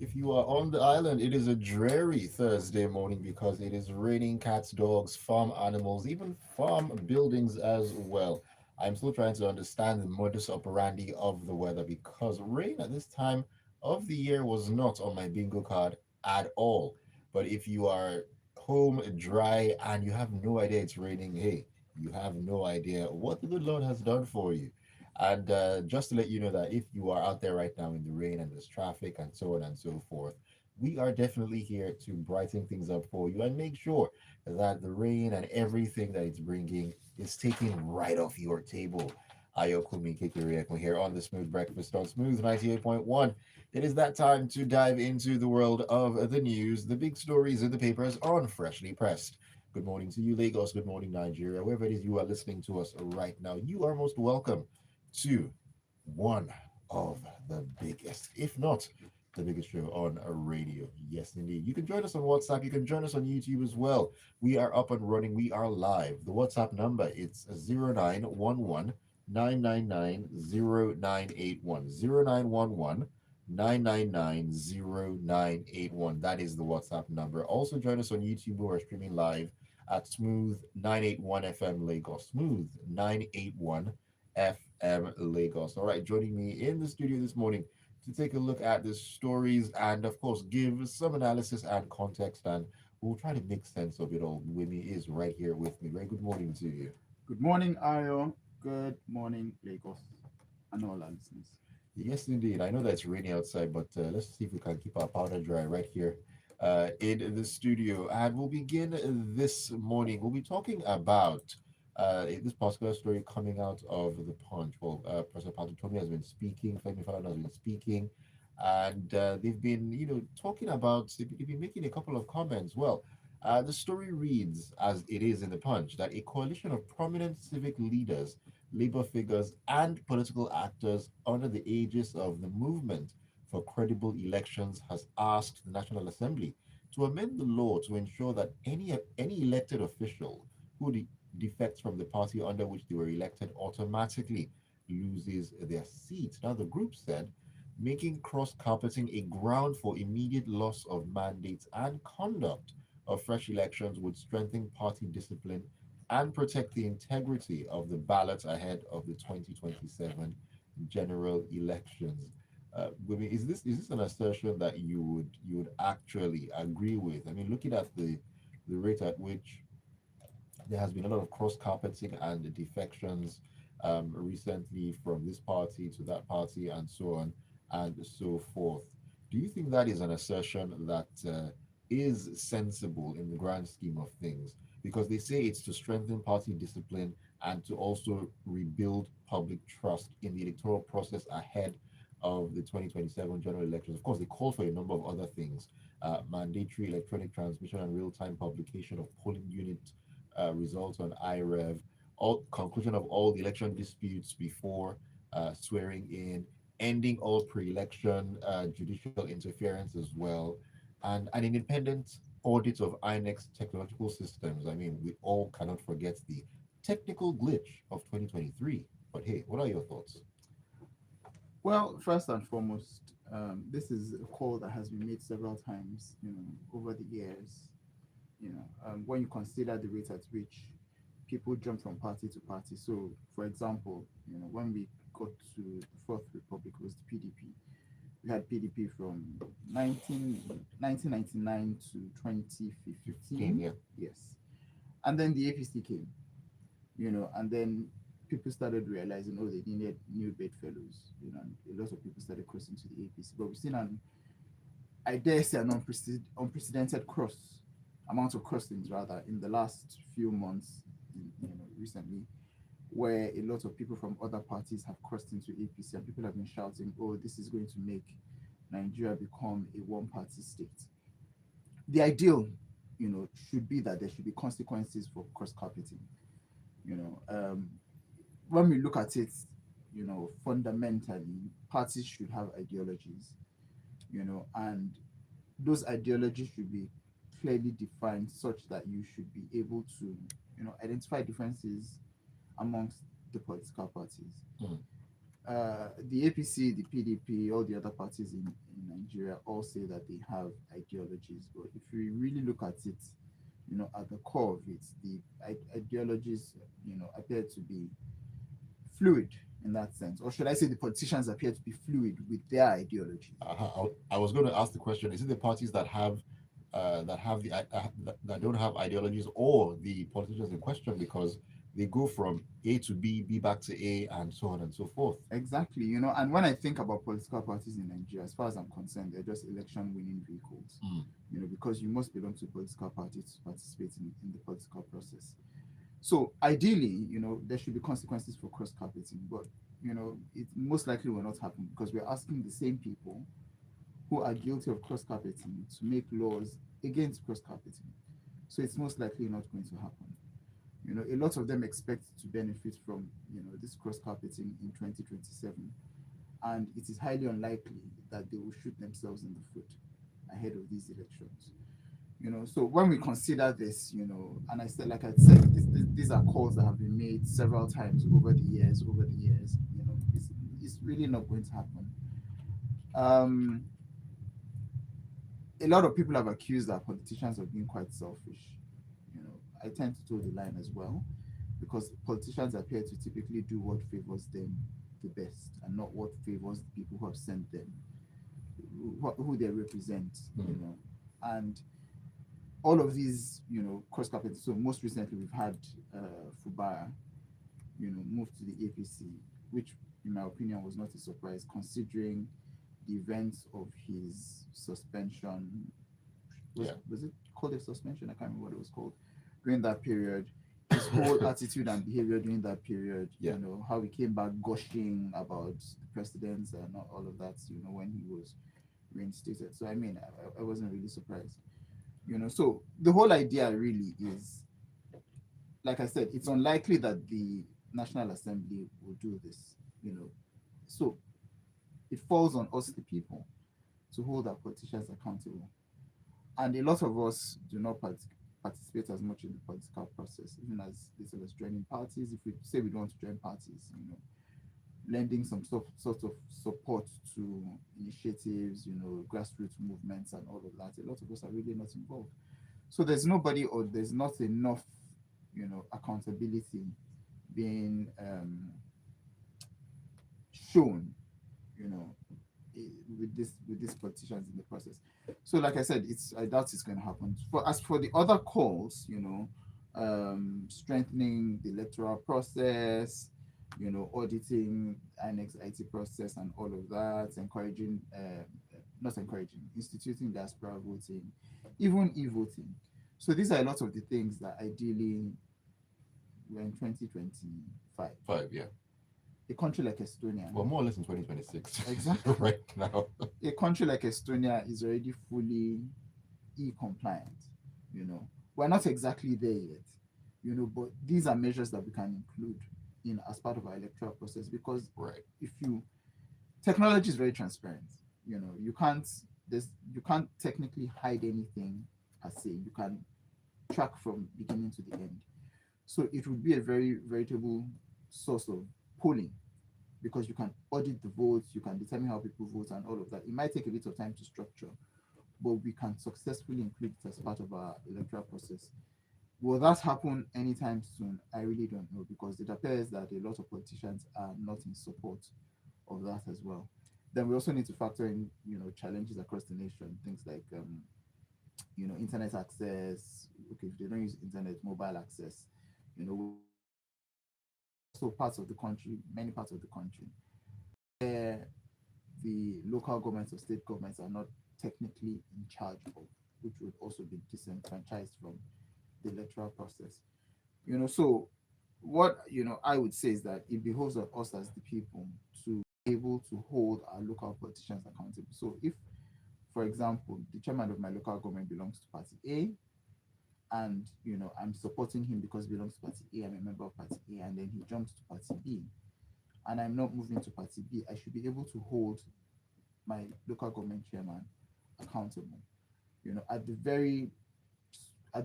If you are on the island, it is a dreary Thursday morning because it is raining cats, dogs, farm animals, even farm buildings as well. I'm still trying to understand the modus operandi of the weather because rain at this time of the year was not on my bingo card at all. But if you are home dry and you have no idea it's raining, hey, you have no idea what the good Lord has done for you. And just to let you know that if you are out there right now in the rain and there's traffic and so on and so forth, we are definitely here to brighten things up for you and make sure that the rain and everything that it's bringing is taken right off your table. Ayokunmi Kikiriekwe here on the Smooth Breakfast on Smooth 98.1. It is that time to dive into the world of the news, the big stories in the papers on Freshly Pressed. Good morning to you, Lagos. Good morning, Nigeria. Wherever it is you are listening to us right now, you are most welcome to one of the biggest, if not the biggest show on a radio. Yes, indeed. You can join us on WhatsApp. You can join us on YouTube as well. We are up and running. We are live. The WhatsApp number it's 0911 999 0981 0911 999 0981. That is the WhatsApp number. Also join us on YouTube. We are streaming live at Smooth 981 FM Lagos. Smooth 981 FM Lagos. All right, joining me in the studio this morning to take a look at the stories and, of course, give some analysis and context, and we'll try to make sense of it all. Wimi is right here with me. Very good morning to you. Good morning, Ayo. Good morning, Lagos, and all our listeners. Yes, indeed. I know that it's raining outside, but let's see if we can keep our powder dry right here in the studio. And we'll begin this morning. We'll be talking about this particular story coming out of the Punch. Well, Professor Utomi has been speaking, Femi Falana has been speaking, and they've been, talking about, they've been making a couple of comments. Well, the story reads, as it is in the Punch, that a coalition of prominent civic leaders, labor figures, and political actors under the aegis of the Movement for Credible Elections has asked the National Assembly to amend the law to ensure that any elected official who defects from the party under which they were elected automatically loses their seat. Now, the group said making cross carpeting a ground for immediate loss of mandates and conduct of fresh elections would strengthen party discipline and protect the integrity of the ballot ahead of the 2027 general elections. Is this an assertion that you would actually agree with? I mean, looking at the rate at which there has been a lot of cross carpeting and defections recently from this party to that party and so on and so forth. Do you think that is an assertion that is sensible in the grand scheme of things? Because they say it's to strengthen party discipline and to also rebuild public trust in the electoral process ahead of the 2027 general elections. Of course, they call for a number of other things: mandatory electronic transmission and real time publication of polling unit results on IREV, all conclusion of all the election disputes before swearing in, ending all pre-election judicial interference as well, and an independent audit of INEC's technological systems. I mean, we all cannot forget the technical glitch of 2023. But hey, what are your thoughts? Well, first and foremost, this is a call that has been made several times, over the years. When you consider the rate at which people jump from party to party. So, for example, when we got to the Fourth Republic, it was the PDP. We had PDP from 1999 to 15, 2015. yeah. Yes. And then the APC came, and then people started realizing, oh, they needed new bedfellows, and a lot of people started crossing to the APC. But we've seen I dare say, an unprecedented amount of crossings rather in the last few months, recently, where a lot of people from other parties have crossed into APC, and people have been shouting, oh, this is going to make Nigeria become a one-party state. The ideal, should be that there should be consequences for cross-carpeting. You know, um, when we look at it, fundamentally, parties should have ideologies, and those ideologies should be clearly defined such that you should be able to, identify differences amongst the political parties. Mm. The APC, the PDP, all the other parties in Nigeria all say that they have ideologies, but if we really look at it, at the core of it, the ideologies, appear to be fluid in that sense, or should I say, the politicians appear to be fluid with their ideologies. I was going to ask the question: is it the parties that have that don't have ideologies, or the politicians in question, because they go from A to B, B back to A, and so on and so forth? Exactly, and when I think about political parties in Nigeria, as far as I'm concerned, they're just election winning vehicles, Mm. because you must belong to a political party to participate in the political process. So ideally, there should be consequences for cross carpeting, but it most likely will not happen because we're asking the same people who are guilty of cross carpeting to make laws against cross carpeting. So it's most likely not going to happen. A lot of them expect to benefit from this cross carpeting in 2027, and it is highly unlikely that they will shoot themselves in the foot ahead of these elections. So when we consider this, and I said, like I said, these are calls that have been made several times over the years. It's really not going to happen. A lot of people have accused our politicians of being quite selfish. I tend to toe the line as well, because politicians appear to typically do what favors them the best and not what favors the people who have sent them, who they represent. And all of these, cross carpet. So most recently, we've had Fubara, move to the APC, which, in my opinion, was not a surprise considering the events of his suspension. Was it called a suspension? I can't remember what it was called during that period. His whole attitude and behavior during that period, how he came back gushing about the president and all of that, when he was reinstated. So, I mean, I wasn't really surprised. So the whole idea really is, like I said, it's unlikely that the National Assembly will do this. So it falls on us, the people, to hold our politicians accountable. And a lot of us do not participate as much in the political process, even as little as joining parties. If we say we don't want to join parties, lending some sort of support to initiatives, grassroots movements and all of that, a lot of us are really not involved. So there's nobody, or there's not enough, accountability being shown, with these politicians in the process. So, like I said, I doubt it's going to happen. As for the other calls, strengthening the electoral process, auditing INEC's IT process and all of that, not encouraging, instituting diaspora voting, even e-voting. So these are a lot of the things that ideally, we're in 2025. Yeah. A country like Estonia. Well, more or less in 2026. Exactly. Right now. A country like Estonia is already fully e-compliant. We're not exactly there yet, but these are measures that we can include in as part of our electoral process, because technology is very transparent. You can't technically hide anything per se. You can track from beginning to the end. So it would be a very veritable source of polling, because you can audit the votes, you can determine how people vote and all of that. It might take a bit of time to structure, but we can successfully include it as part of our electoral process. Will that happen anytime soon? I really don't know, because it appears that a lot of politicians are not in support of that as well. Then we also need to factor in, challenges across the nation, things like, internet access. Okay, if they don't use internet, mobile access, so parts of the country, many parts of the country, where the local governments or state governments are not technically in charge of, which would also be disenfranchised from the electoral process. So what I would say is that it behoves on us as the people to be able to hold our local politicians accountable. So if, for example, the chairman of my local government belongs to party A, and I'm supporting him because he belongs to party A, I'm a member of party A, and then he jumps to party B, and I'm not moving to party B, I should be able to hold my local government chairman accountable, at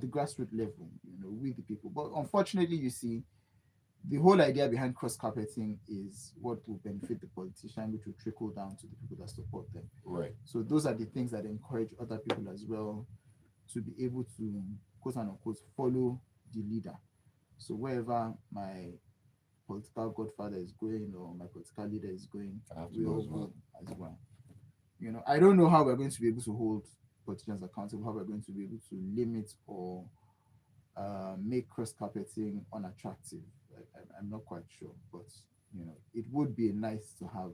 the grassroots level, with the people. But unfortunately, you see, The whole idea behind cross carpeting is what will benefit the politician, which will trickle down to the people that support them. Right. So those are the things that encourage other people as well to be able to, quote and unquote, follow the leader. So wherever my political godfather is going or my political leader is going, I have to we go all as well. go as well. I don't know how we're going to be able to hold politicians accountable, how we're going to be able to limit or make cross carpeting unattractive. I'm not quite sure, but it would be nice to have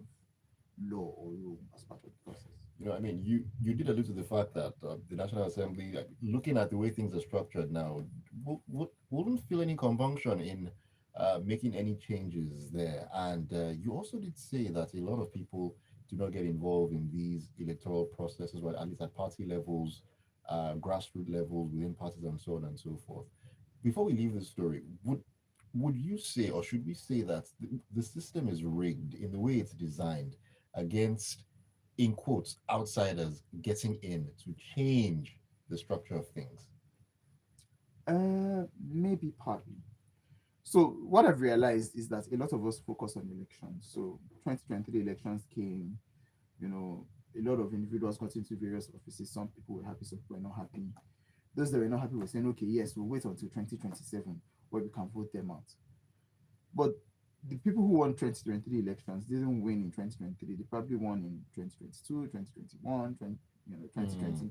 law or rule as part of the process. I mean, you did allude to the fact that the National Assembly, like, looking at the way things are structured now, wouldn't feel any compunction in making any changes there. And you also did say that a lot of people do not get involved in these electoral processes, well, at least at party levels, grassroots levels, within parties, and so on and so forth. Before we leave the story, would you say, or should we say that the system is rigged in the way it's designed against, in quotes, outsiders getting in to change the structure of things? Maybe partly. So what I've realized is that a lot of us focus on elections. So 2023 elections came, you know, a lot of individuals got into various offices. Some people were happy, some people were not happy. Those that were not happy were saying, okay, yes, we'll wait until 2027 where we can vote them out. But the people who won 2023 elections didn't win in 2023. They probably won in 2022, 2021, 2020. Mm,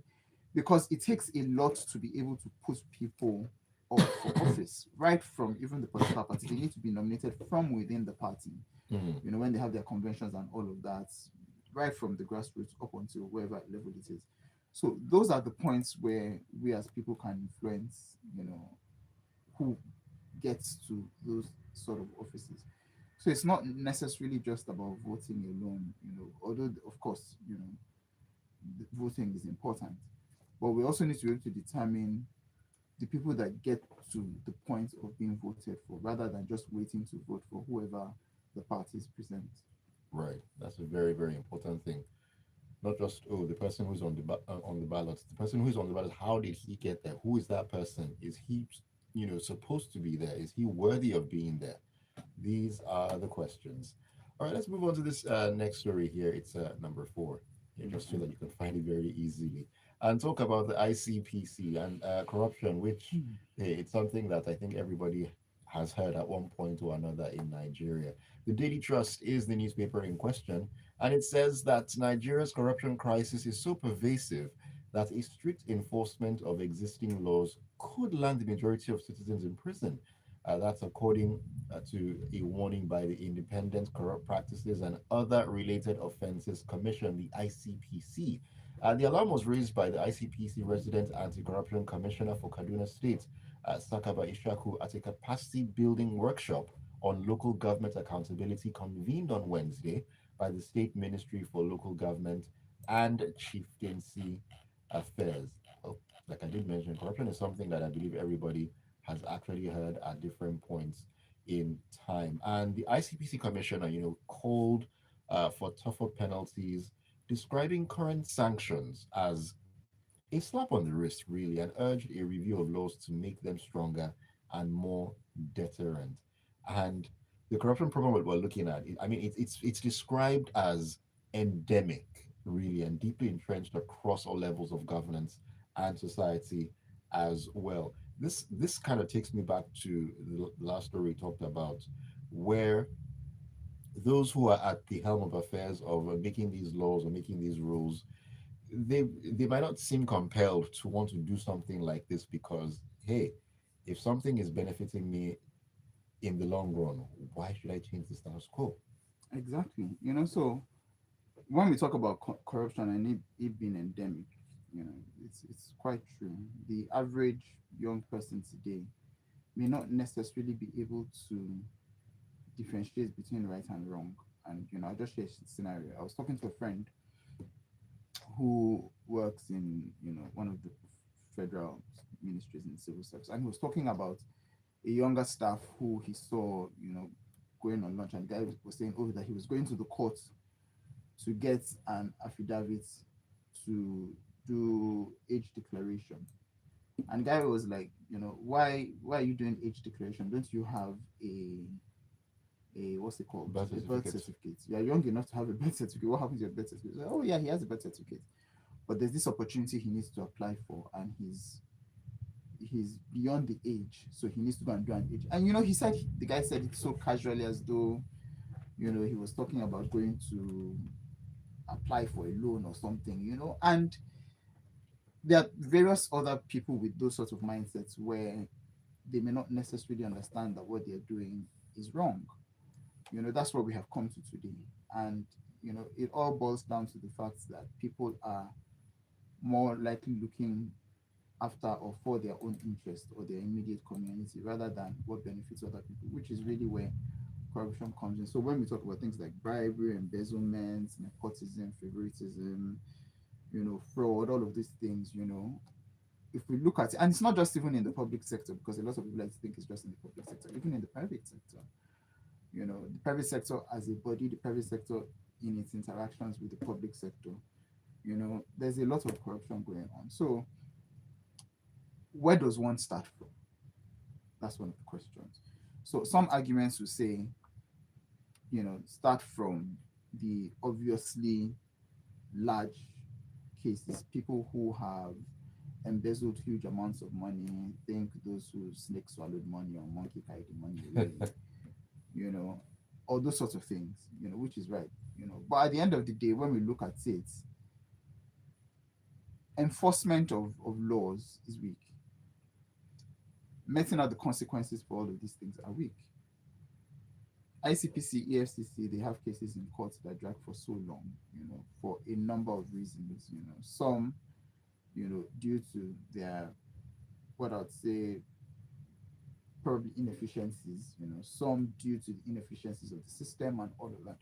Because it takes a lot to be able to put people up for office, right from even the political party. They need to be nominated from within the party, mm, when they have their conventions and all of that, right from the grassroots up until wherever level it is. So those are the points where we as people can influence, who gets to those sort of offices. So it's not necessarily just about voting alone, although of course, the voting is important. But we also need to be able to determine the people that get to the point of being voted for rather than just waiting to vote for whoever the parties present. right. That's a very, very important thing. Not just, oh, the person who's on the ballot. The person who's on the ballot, how did he get there? Who is that person? Is he, supposed to be there? Is he worthy of being there? These are the questions. All right, let's move on to this next story here. It's number 4. Just so that you can find it very easily. And talk about the ICPC and corruption, which, Hmm. hey, it's something that I think everybody has heard at one point or another in Nigeria. The Daily Trust is the newspaper in question, and it says that Nigeria's corruption crisis is so pervasive that a strict enforcement of existing laws could land the majority of citizens in prison. That's according to a warning by the Independent Corrupt Practices and Other Related Offences Commission, the ICPC. The alarm was raised by the ICPC Resident Anti-Corruption Commissioner for Kaduna State, Sakaba Ishaku, at a capacity building workshop on local government accountability convened on Wednesday by the State Ministry for Local Government and Chieftaincy Affairs. Oh, like I did mention, corruption is something that I believe everybody has actually heard at different points in time. And the ICPC commissioner, called for tougher penalties, describing current sanctions as a slap on the wrist, really, and urged a review of laws to make them stronger and more deterrent. And the corruption problem that we're looking at, I mean, it's described as endemic, really, and deeply entrenched across all levels of governance and society as well. This kind of takes me back to the last story we talked about, where those who are at the helm of affairs of making these laws or making these rules, they might not seem compelled to want to do something like this because, hey, if something is benefiting me in the long run, why should I change the status quo? Exactly. So when we talk about corruption and it being endemic, it's quite true. The average young person today may not necessarily be able to differentiate between right and wrong. And I'll just share a scenario. I was talking to a friend who works in one of the federal ministries in civil service, and he was talking about a younger staff who he saw, going on lunch, and the guy was saying, oh, that he was going to the court to get an affidavit to do age declaration. And the guy was like, why are you doing age declaration? Don't you have a a what's it called? Birth A birth certificate. certificate. You are young enough to have a birth certificate. What happens to your birth certificate? Oh yeah, he has a birth certificate, but there's this opportunity he needs to apply for, and he's beyond the age, so he needs to go and do an age. And he said the guy said it so casually as though he was talking about going to apply for a loan or something. And there are various other people with those sorts of mindsets where they may not necessarily understand that what they're doing is wrong. That's what we have come to today. And it all boils down to the fact that people are more likely looking after or for their own interest or their immediate community rather than what benefits other people, which is really where corruption comes in. So when we talk about things like bribery, embezzlement, nepotism, favoritism, fraud, all of these things, if we look at it, and it's not just even in the public sector, because a lot of people like to think it's just in the public sector, even in the private sector, the private sector as a body, the private sector in its interactions with the public sector, there's a lot of corruption going on. So where does one start from? That's one of the questions. So some arguments will say, start from the obviously large cases, people who have embezzled huge amounts of money, think those who snake swallowed money or monkey carried the money away, you know, all those sorts of things, which is right, But at the end of the day, when we look at it, enforcement of laws is weak. Meting out the consequences for all of these things are weak. ICPC, EFCC, they have cases in court that drag for so long, for a number of reasons, Some, due to their, what I'd say, probably inefficiencies, some due to the inefficiencies of the system and all of that.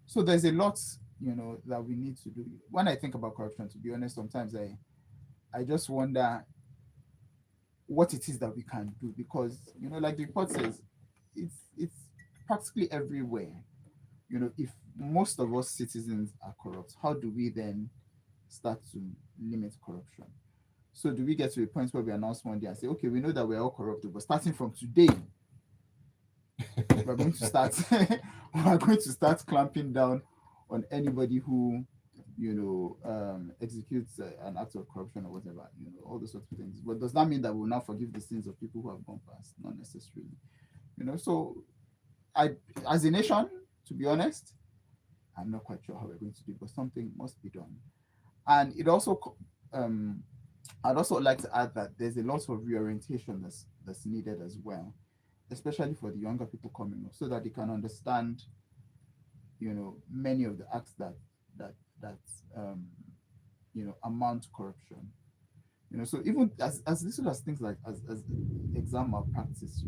So there's a lot, that we need to do. When I think about corruption, to be honest, sometimes I just wonder what it is that we can do, because, like the report says, it's practically everywhere. If most of us citizens are corrupt, how do we then start to limit corruption? So do we get to a point where we announce one day and say, okay, we know that we're all corrupt, but starting from today, we're going to start we're going to start clamping down on anybody who executes an act of corruption or whatever, all those sorts of things. But does that mean that we'll now forgive the sins of people who have gone past? Not necessarily. So I, as a nation, to be honest, I'm not quite sure how we're going to do it, but something must be done. And it also I'd also like to add that there's a lot of reorientation that's needed as well, especially for the younger people coming up, so that they can understand, many of the acts that amount to corruption. So even as little as things like as exam malpractice,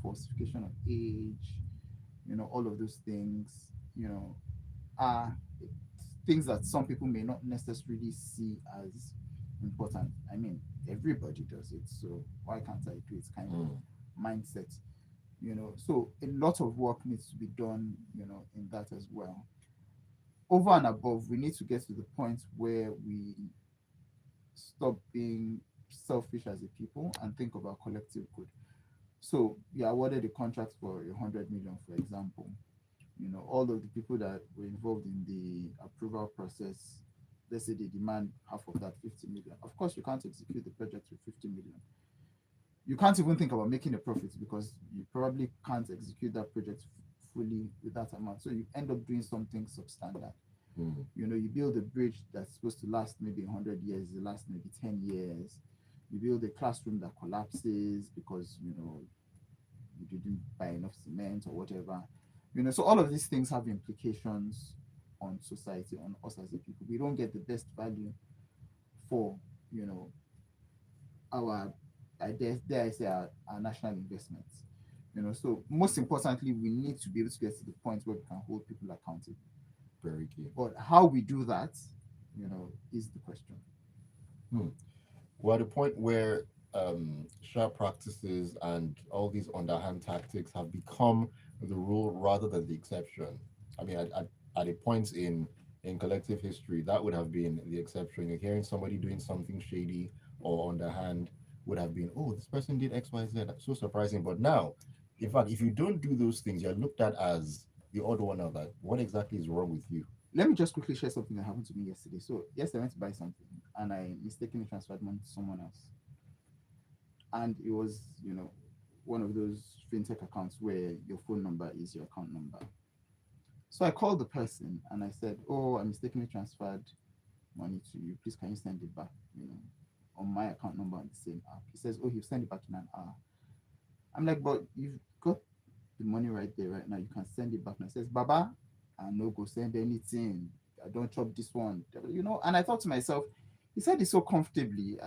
falsification of age, all of those things, are things that some people may not necessarily see as important. I mean, everybody does it, so why can't I do it? Kind of mindset. So a lot of work needs to be done, in that as well. Over and above, we need to get to the point where we stop being selfish as a people and think about collective good. So you awarded a contract for 100 million, for example. All of the people that were involved in the approval process, let's say they demand half of that 50 million. Of course, you can't execute the project with 50 million. You can't even think about making a profit, because you probably can't execute that project fully with that amount. So you end up doing something substandard. You build a bridge that's supposed to last maybe 100 years, it lasts maybe 10 years. You build a classroom that collapses because, you didn't buy enough cement or whatever. So all of these things have implications on society, on us as a people. We don't get the best value for, our, dare I say, our national investments. So most importantly, we need to be able to get to the point where we can hold people accountable. Very key. But how we do that, is the question. We're at a point where sharp practices and all these underhand tactics have become the rule rather than the exception. I mean, at a point in collective history, that would have been the exception. You're hearing somebody doing something shady or underhand would have been, oh, this person did X, Y, Z. That's so surprising. But now In fact, if you don't do those things, you're looked at as the odd one out. That what exactly is wrong with you? Let me just quickly share something that happened to me yesterday. So yesterday I went to buy something and I mistakenly transferred money to someone else. And it was, one of those fintech accounts where your phone number is your account number. So I called the person and I said, "Oh, I mistakenly transferred money to you. Please, can you send it back? On my account number on the same app." He says, "Oh, he'll send it back in an hour." I'm like, "But you've got the money right there, right now. You can send it back." And he says, "Baba, I no go send anything. I don't chop this one." And I thought to myself, he said it so comfortably,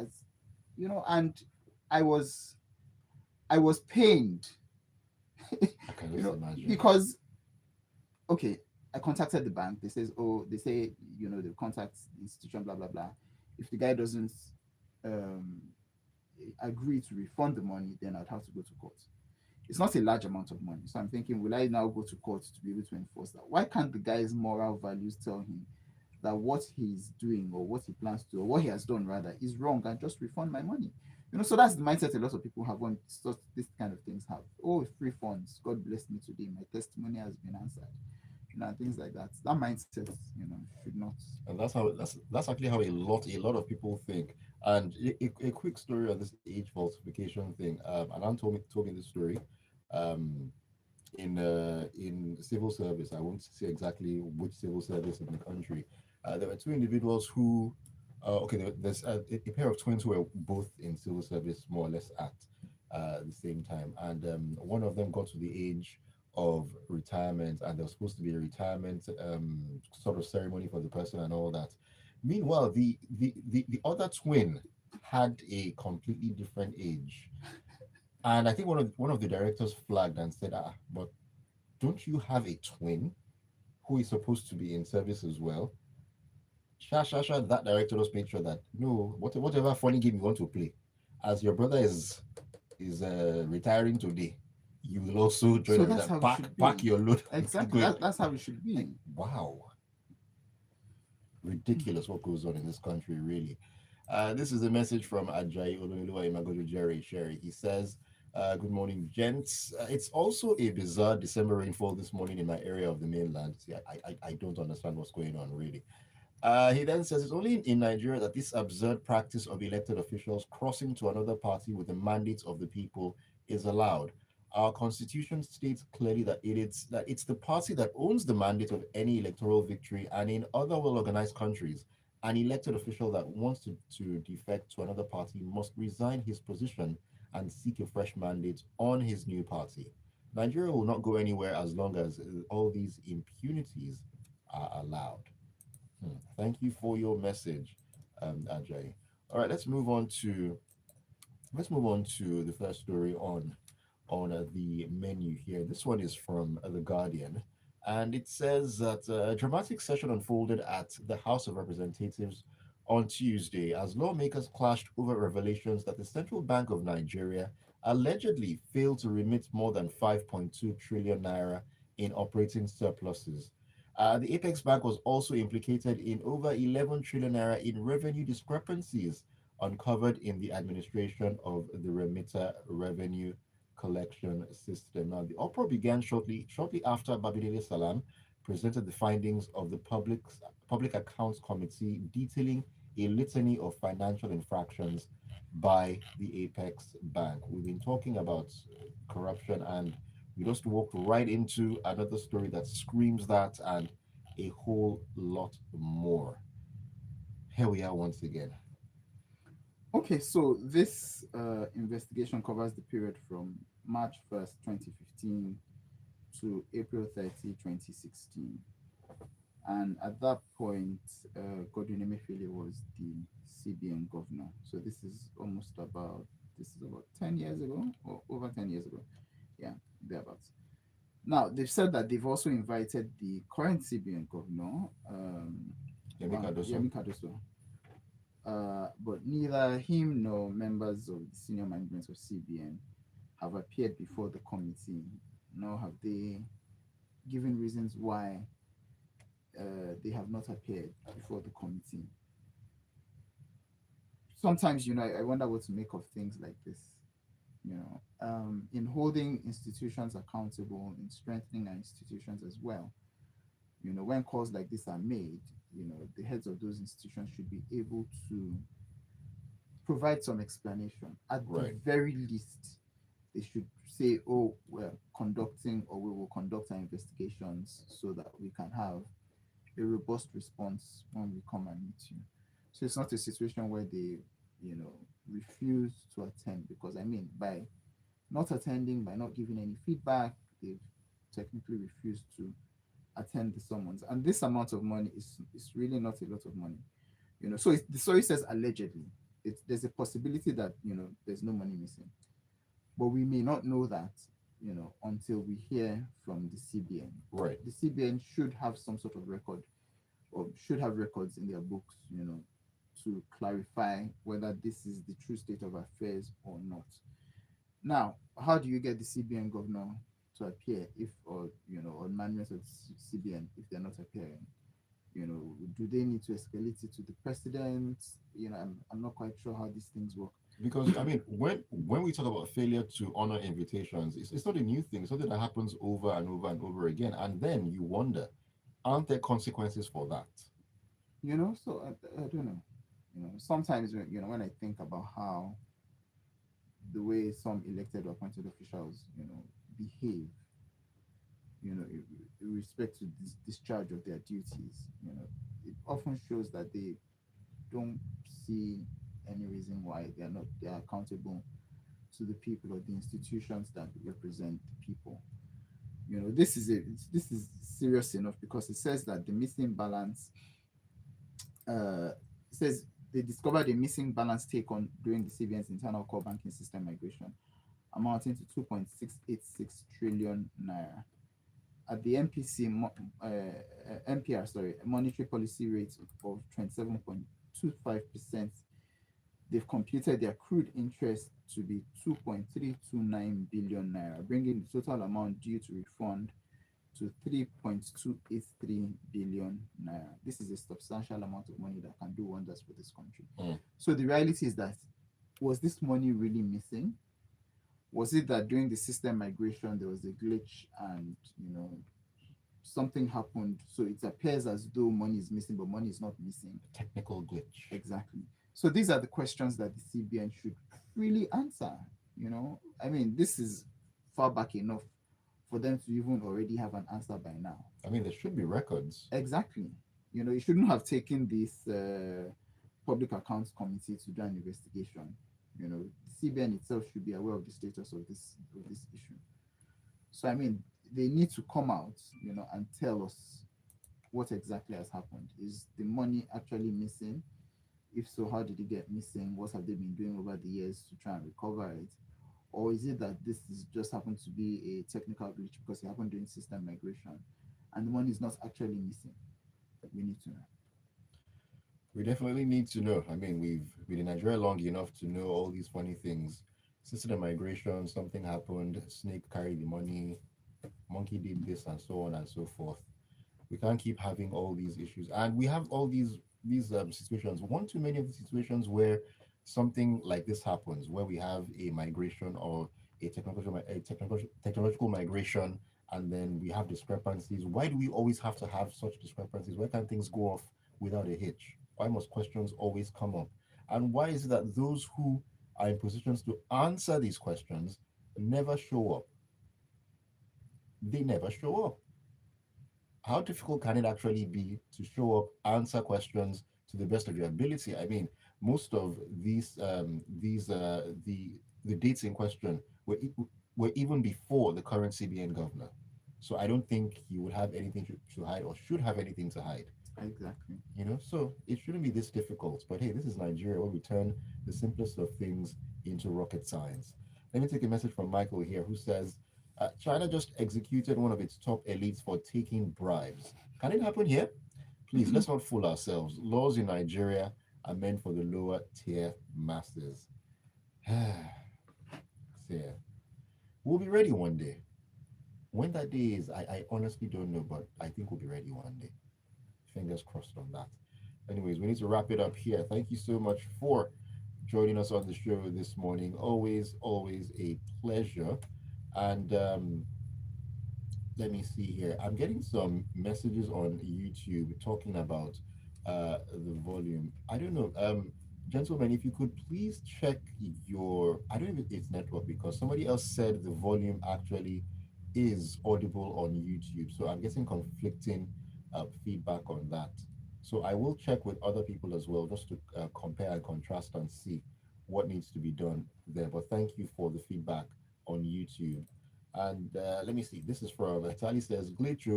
and I was I was pained, I can just imagine. because okay, I contacted the bank. They say, they contact the institution, blah blah blah. If the guy doesn't um agree to refund the money, then I'd have to go to court. It's not a large amount of money. So I'm thinking, will I now go to court to be able to enforce that? Why can't the guy's moral values tell him that what he's doing, or what he plans to, or what he has done rather, is wrong, and just refund my money? So that's the mindset a lot of people have when this kind of things have. Oh, free funds. God bless me today. My testimony has been answered. And things like that. That mindset, should not. And that's actually how a lot of people think. And a quick story on this age falsification thing. And I'm told me this story. Um, in civil service, I won't say exactly which civil service in the country. There were two individuals who, okay, there's a pair of twins who were both in civil service more or less at the same time, and one of them got to the age of retirement, and there was supposed to be a retirement sort of ceremony for the person and all that. Meanwhile, the other twin had a completely different age, and I think one of the directors flagged and said, "Ah, but don't you have a twin who is supposed to be in service as well?" Sha sha sha. That director just made sure that no, whatever funny game you want to play, as your brother is retiring today, you will also join So and that's that how it pack should pack be. your load and keep Exactly. going. That's how it should Like be. wow, ridiculous what goes on in this country, really. This is a message from Ajayi Oluniluwa Imagoju Jerry Sherry. He says, good morning, gents. It's also a bizarre December rainfall this morning in my area of the mainland. See, I don't understand what's going on, really. He then says it's only in Nigeria that this absurd practice of elected officials crossing to another party with the mandate of the people is allowed. Our constitution states clearly that it's the party that owns the mandate of any electoral victory, and in other well-organized countries, an elected official that wants to defect to another party must resign his position and seek a fresh mandate on his new party. Nigeria will not go anywhere as long as all these impunities are allowed. Thank you for your message, Ajay. All right, let's move on to the first story on the menu here. This one is from The Guardian, and it says that a dramatic session unfolded at the House of Representatives on Tuesday as lawmakers clashed over revelations that the Central Bank of Nigeria allegedly failed to remit more than 5.2 trillion naira in operating surpluses. The Apex Bank was also implicated in over 11 trillion naira in revenue discrepancies uncovered in the administration of the remitter revenue collection system. Now, the uproar began shortly after Babidele Salam presented the findings of the Public Accounts Committee detailing a litany of financial infractions by the Apex Bank. We've been talking about corruption, and we just walked right into another story that screams that and a whole lot more. Here we are once again. Okay, so this investigation covers the period from March 1st, 2015 to April 30, 2016. And at that point, Godwin Emefiele was the CBN governor. So this is about 10 years ago, or over 10 years ago. Yeah, thereabouts. Now, they've said that they've also invited the current CBN governor, Yemika Doso. Yemi Cardoso, but neither him nor members of the senior management of CBN have appeared before the committee, nor have they given reasons why they have not appeared before the committee. Sometimes, I wonder what to make of things like this. in holding institutions accountable, in strengthening our institutions as well. When calls like this are made, the heads of those institutions should be able to provide some explanation. At the Right. very least, they should say, oh, we're conducting or we will conduct our investigations so that we can have a robust response when we come and meet you. So it's not a situation where they, you know, refuse to attend because I mean, by not attending, by not giving any feedback, they've technically refused to attend the summons. And this amount of money is really not a lot of money. So the story says allegedly. There's a possibility that there's no money missing, but we may not know that until we hear from the CBN. Right. The CBN should have some sort of record or should have records in their books, to clarify whether this is the true state of affairs or not. Now, how do you get the CBN governor to appear if, or management of CBN if they're not appearing? Do they need to escalate it to the president? I'm not quite sure how these things work. Because I mean, when we talk about failure to honor invitations, it's not a new thing. It's something that happens over and over and over again. And then you wonder, aren't there consequences for that? So I don't know. Sometimes when I think about how the way some elected or appointed officials, behave, in respect to discharge of their duties, it often shows that they don't see any reason why they are accountable to the people or the institutions that represent the people. This is serious enough because it says that the missing balance uh, it says they discovered a missing balance take on during the CBN's internal core banking system migration, amounting to 2.686 trillion naira. At the MPR, sorry, monetary policy rate of 27.25%, they've computed their accrued interest to be 2.329 billion naira, bringing the total amount due to refund to 3.283 billion naira. This is a substantial amount of money that can do wonders for this country. Mm. So the reality is that, was this money really missing? Was it that during the system migration there was a glitch and something happened, so it appears as though money is missing, but money is not missing? Technical glitch. Exactly. So these are the questions that the CBN should really answer. I mean, this is far back enough for them to even already have an answer by now. I mean, there should be records. Exactly. You shouldn't have taken this public accounts committee to do an investigation. The CBN itself should be aware of the status of this issue. So I mean, they need to come out, and tell us what exactly has happened. Is the money actually missing? If so, how did it get missing? What have they been doing over the years to try and recover it? Or is it that this is just happened to be a technical glitch because it happened during system migration and the money is not actually missing? We need to know. We definitely need to know. I mean, we've been in Nigeria long enough to know all these funny things. System migration, something happened, snake carried the money, monkey did this, and so on and so forth. We can't keep having all these issues, and we have all these situations. One too many of the situations where something like this happens, where we have a migration or a technological migration, and then we have discrepancies. Why do we always have to have such discrepancies? Why can't things go off without a hitch? Why must questions always come up? And why is it that those who are in positions to answer these questions never show up? They never show up. How difficult can it actually be to show up, answer questions to the best of your ability? I mean, most of the dates in question were even before the current CBN governor. So I don't think he would have anything to hide or should have anything to hide. Exactly. So it shouldn't be this difficult. But hey, this is Nigeria where we turn the simplest of things into rocket science. Let me take a message from Michael here who says, China just executed one of its top elites for taking bribes. Can it happen here? Please, let's not fool ourselves. Laws in Nigeria are meant for the lower tier masses. Yeah. We'll be ready one day. When that day is, I honestly don't know, but I think we'll be ready one day. Fingers crossed on that. Anyways, we need to wrap it up here. Thank you so much for joining us on the show this morning. Always a pleasure. And let me see here. I'm getting some messages on YouTube talking about the volume. I don't know. Gentlemen, if you could please check your, I don't know if it's network, because somebody else said the volume actually is audible on YouTube. So I'm getting conflicting feedback on that. So I will check with other people as well, just to compare and contrast and see what needs to be done there. But thank you for the feedback on YouTube. And let me see. This is from Tali says glitch.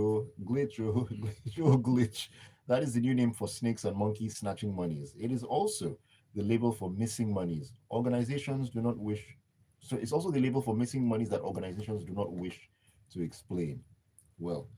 That is the new name for snakes and monkeys snatching monies. It is also the label for missing monies. Organizations do not wish. So it's also the label for missing monies that organizations do not wish to explain. Well,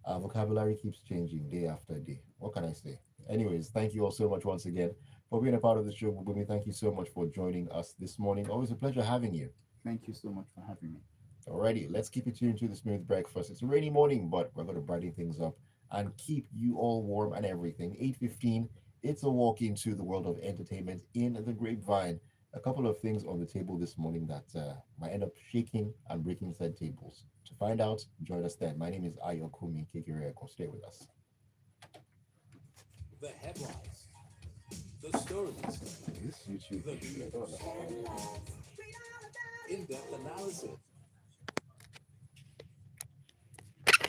our vocabulary keeps changing day after day. What can I say? Anyways, thank you all so much once again for being a part of the show. Gbubemi, thank you so much for joining us this morning. Always a pleasure having you. Thank you so much for having me. Alrighty, let's keep it tuned to the smooth breakfast. It's a rainy morning, but we're going to brighten things up and keep you all warm and everything. 8:15. It's a walk into the world of entertainment in the grapevine. A couple of things on the table this morning that might end up shaking and breaking said tables. To find out, join us then. My name is Ayokunmi Kekireko. Stay with us. The headlines, the stories, This YouTube the issue, I don't news, understand. in-depth analysis.